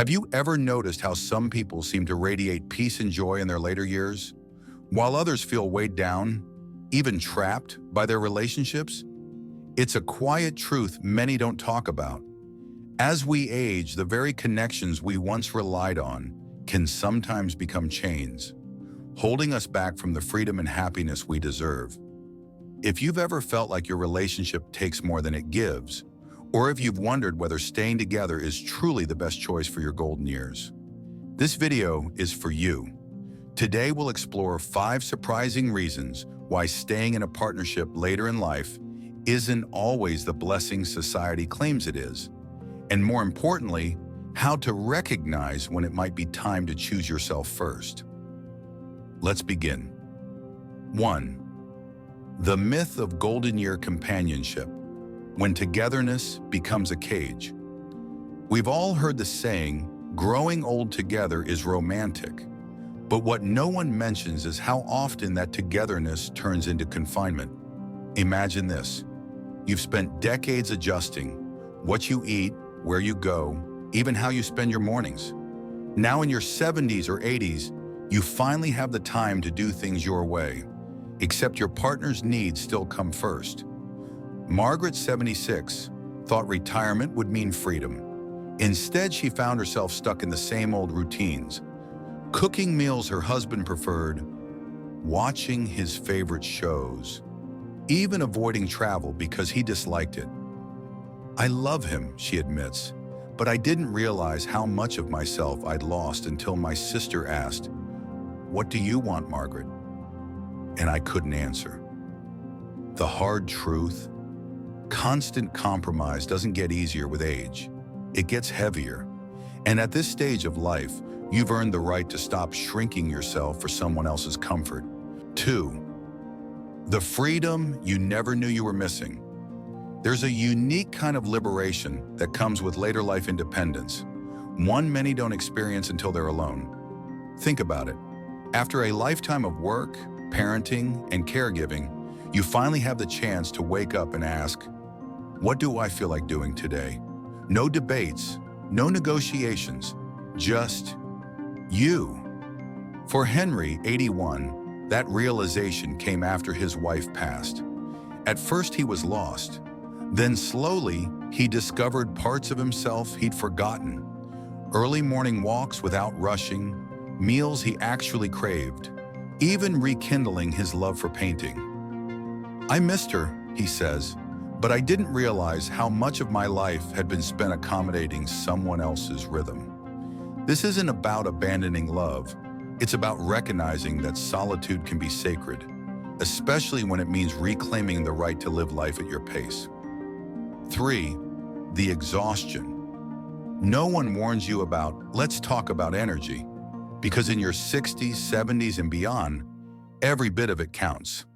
Have you ever noticed how some people seem to radiate peace and joy in their later years, while others feel weighed down, even trapped by their relationships? It's a quiet truth many don't talk about. As we age, the very connections we once relied on can sometimes become chains, holding us back from the freedom and happiness we deserve. If you've ever felt like your relationship takes more than it gives, or if you've wondered whether staying together is truly the best choice for your golden years, this video is for you. Today we'll explore 5 surprising reasons why staying in a partnership later in life isn't always the blessing society claims it is, and more importantly, how to recognize when it might be time to choose yourself first. Let's begin. 1. The myth of golden year companionship, when togetherness becomes a cage. We've all heard the saying, growing old together is romantic, but what no one mentions is how often that togetherness turns into confinement. Imagine this. You've spent decades adjusting what you eat, where you go, even how you spend your mornings. Now in your 70s or 80s, you finally have the time to do things your way, except your partner's needs still come first. Margaret, 76, thought retirement would mean freedom. Instead, she found herself stuck in the same old routines, cooking meals her husband preferred, watching his favorite shows, even avoiding travel because he disliked it. "I love him," she admits, "but I didn't realize how much of myself I'd lost until my sister asked, 'What do you want, Margaret?' And I couldn't answer." The hard truth: constant compromise doesn't get easier with age. It gets heavier. And at this stage of life, you've earned the right to stop shrinking yourself for someone else's comfort. 2. The freedom you never knew you were missing. There's a unique kind of liberation that comes with later life independence, one many don't experience until they're alone. Think about it. After a lifetime of work, parenting, and caregiving, you finally have the chance to wake up and ask, "What do I feel like doing today?" No debates, no negotiations, just you. For Henry, 81, that realization came after his wife passed. At first he was lost. Then slowly, he discovered parts of himself he'd forgotten. Early morning walks without rushing, meals he actually craved, even rekindling his love for painting. "I missed her," he says, "but I didn't realize how much of my life had been spent accommodating someone else's rhythm." This isn't about abandoning love. It's about recognizing that solitude can be sacred, especially when it means reclaiming the right to live life at your pace. 3. The exhaustion. No one warns you about, let's talk about energy, because in your 60s, 70s, and beyond, every bit of it counts.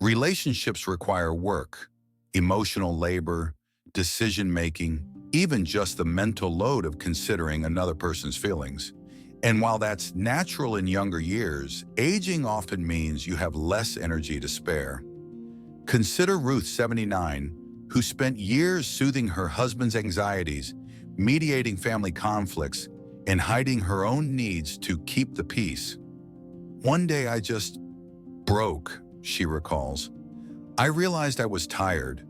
Relationships require work, emotional labor, decision-making, even just the mental load of considering another person's feelings. And while that's natural in younger years, aging often means you have less energy to spare. Consider Ruth, 79, who spent years soothing her husband's anxieties, mediating family conflicts, and hiding her own needs to keep the peace. "One day I just broke," she recalls. "I realized I was tired,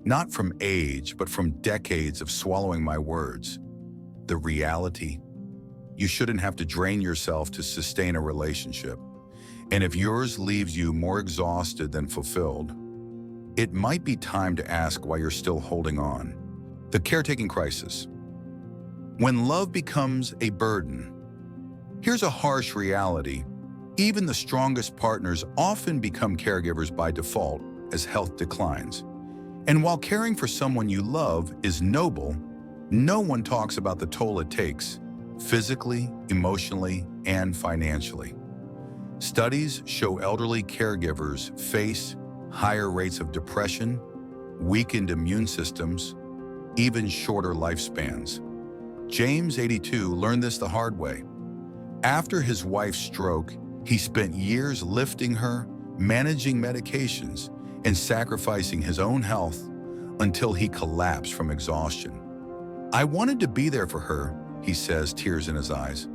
not from age, but from decades of swallowing my words." The reality: you shouldn't have to drain yourself to sustain a relationship. And if yours leaves you more exhausted than fulfilled, it might be time to ask why you're still holding on. The caretaking crisis. When love becomes a burden. Here's a harsh reality. Even the strongest partners often become caregivers by default as health declines. And while caring for someone you love is noble, no one talks about the toll it takes, physically, emotionally, and financially. Studies show elderly caregivers face higher rates of depression, weakened immune systems, even shorter lifespans. James, 82, learned this the hard way. After his wife's stroke, he spent years lifting her, managing medications, and sacrificing his own health until he collapsed from exhaustion. "I wanted to be there for her, he says, tears in his eyes.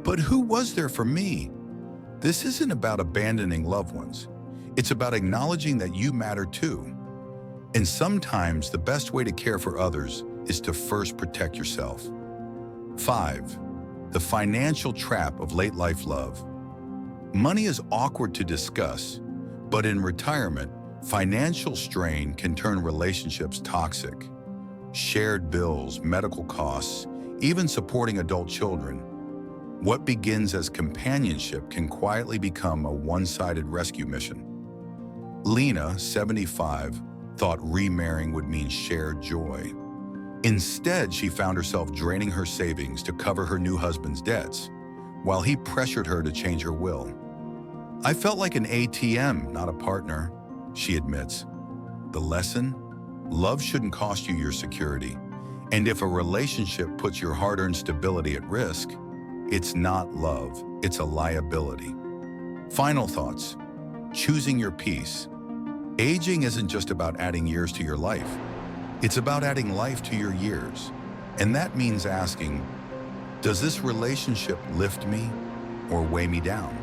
But who was there for me? This isn't about abandoning loved ones. It's about acknowledging that you matter too. And sometimes the best way to care for others is to first protect yourself. 5. The financial trap of late life love. Money is awkward to discuss, but in retirement, financial strain can turn relationships toxic. Shared bills, medical costs, even supporting adult children. What begins as companionship can quietly become a one-sided rescue mission. Lena, 75, thought remarrying would mean shared joy. Instead, she found herself draining her savings to cover her new husband's debts, while he pressured her to change her will. I felt like an ATM, not a partner, she admits. The lesson? Love shouldn't cost you your security. And if a relationship puts your hard-earned stability at risk, it's not love, it's a liability. Final thoughts. Choosing your peace. Aging isn't just about adding years to your life. It's about adding life to your years. And that means asking, does this relationship lift me or weigh me down?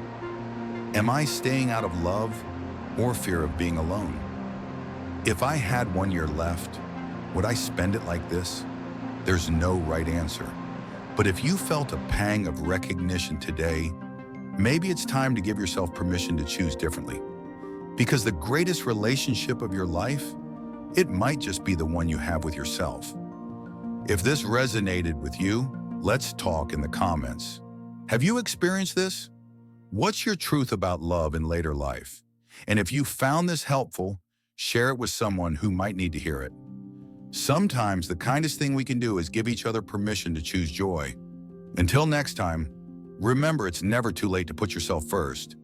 Am I staying out of love or fear of being alone? If I had 1 year left, would I spend it like this? There's no right answer. But if you felt a pang of recognition today, maybe it's time to give yourself permission to choose differently. Because the greatest relationship of your life, it might just be the one you have with yourself. If this resonated with you, let's talk in the comments. Have you experienced this? What's your truth about love in later life? And if you found this helpful, share it with someone who might need to hear it. Sometimes the kindest thing we can do is give each other permission to choose joy. Until next time, remember it's never too late to put yourself first.